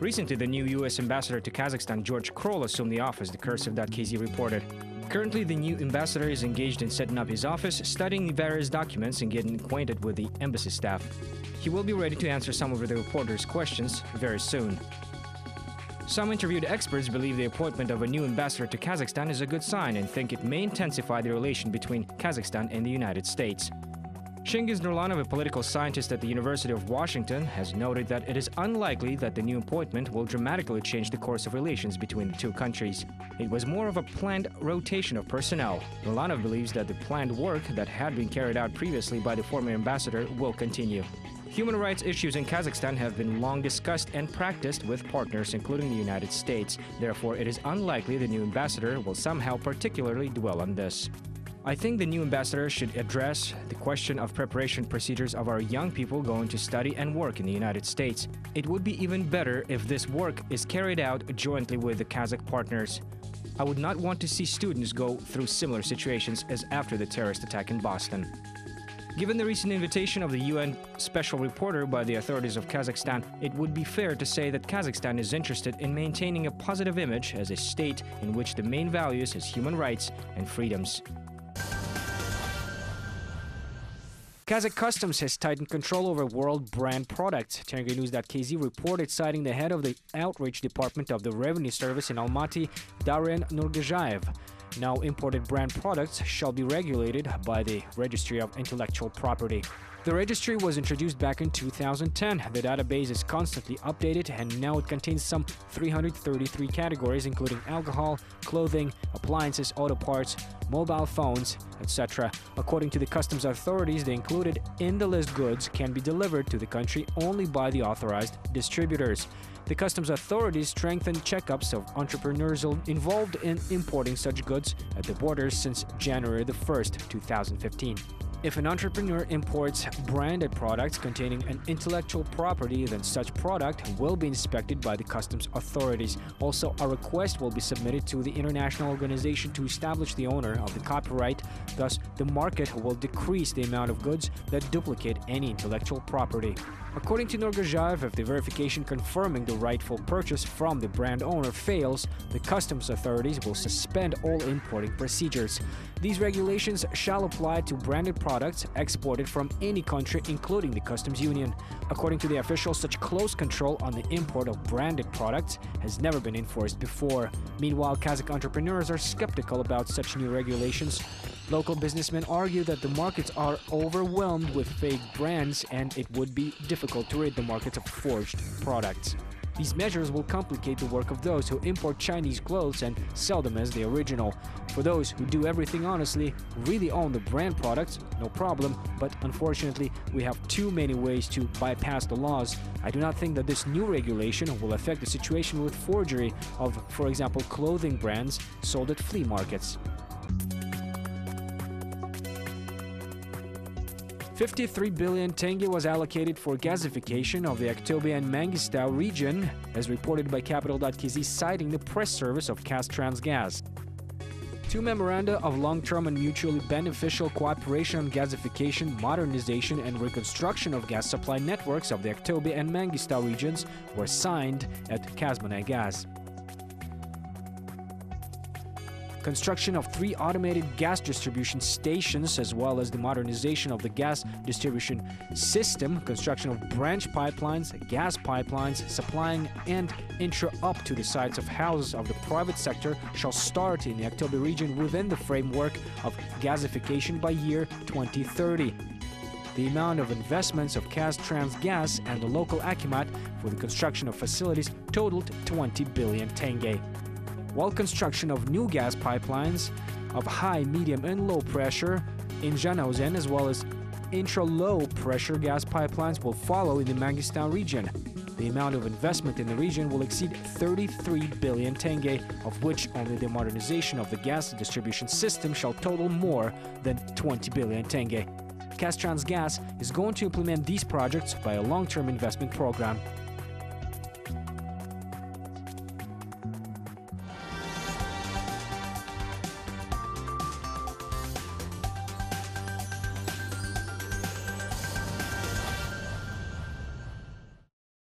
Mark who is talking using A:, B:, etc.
A: Recently, the new U.S. Ambassador to Kazakhstan, George Krol, assumed the office, the Kursiv.kz reported. Currently, the new ambassador is engaged in setting up his office, studying various documents, and getting acquainted with the embassy staff. He will be ready to answer some of the reporters' questions very soon. Some interviewed experts believe the appointment of a new ambassador to Kazakhstan is a good sign and think it may intensify the relation between Kazakhstan and the United States. Chingiz Nurlanov, a political scientist at the University of Washington, has noted that it is unlikely that the new appointment will dramatically change the course of relations between the two countries. It was more of a planned rotation of personnel. Nurlanov believes that the planned work that had been carried out previously by the former ambassador will continue. Human rights issues in Kazakhstan have been long discussed and practiced with partners, including the United States. Therefore, it is unlikely the new ambassador will somehow particularly dwell on this. I think the new ambassador should address the question of preparation procedures of our young people going to study and work in the United States. It would be even better if this work is carried out jointly with the Kazakh partners. I would not want to see students go through similar situations as after the terrorist attack in Boston. Given the recent invitation of the UN special reporter by the authorities of Kazakhstan, it would be fair to say that Kazakhstan is interested in maintaining a positive image as a state in which the main values is human rights and freedoms. Kazakh Customs has tightened control over world brand products. News.kz reported, citing the head of the Outreach Department of the Revenue Service in Almaty, Daren Nurgazhayev. Now imported brand products shall be regulated by the Registry of Intellectual Property. The registry was introduced back in 2010. The database is constantly updated and now it contains some 333 categories, including alcohol, clothing, appliances, auto parts, mobile phones, etc. According to the customs authorities, the included in the list goods can be delivered to the country only by the authorized distributors. The customs authorities strengthened checkups of entrepreneurs involved in importing such goods at the borders since January 1st, 2015. If an entrepreneur imports branded products containing an intellectual property, then such product will be inspected by the customs authorities. Also, a request will be submitted to the international organization to establish the owner of the copyright. Thus, the market will decrease the amount of goods that duplicate any intellectual property. According to Nurgazhayev, if the verification confirming the rightful purchase from the brand owner fails, the customs authorities will suspend all importing procedures. These regulations shall apply to branded products exported from any country, including the customs union. According to the officials, such close control on the import of branded products has never been enforced before. Meanwhile, Kazakh entrepreneurs are skeptical about such new regulations. Local businessmen argue that the markets are overwhelmed with fake brands and it would be difficult to rid the markets of forged products. These measures will complicate the work of those who import Chinese clothes and sell them as the original. For those who do everything honestly, really own the brand products, no problem, but unfortunately we have too many ways to bypass the laws. I do not think that this new regulation will affect the situation with forgery of, for example, clothing brands sold at flea markets. 53 billion tenge was allocated for gasification of the Aktobe and Mangistau region, as reported by Capital.kz, citing the press service of Transgas. Two memoranda of long-term and mutually beneficial cooperation on gasification, modernization and reconstruction of gas supply networks of the Aktobe and Mangistau regions were signed at Kazmunaygas. Construction of 3 automated gas distribution stations, as well as the modernization of the gas distribution system, construction of branch pipelines, gas pipelines, supplying and intra up to the sites of houses of the private sector shall start in the Aktobe region within the framework of gasification by year 2030. The amount of investments of Transgas and the local Akimat for the construction of facilities totaled 20 billion tenge. While construction of new gas pipelines of high, medium and low pressure in Zhanaozen, as well as intra-low pressure gas pipelines, will follow in the Mangistau region. The amount of investment in the region will exceed 33 billion tenge, of which only the modernization of the gas distribution system shall total more than 20 billion tenge. Transgas is going to implement these projects by a long-term investment program.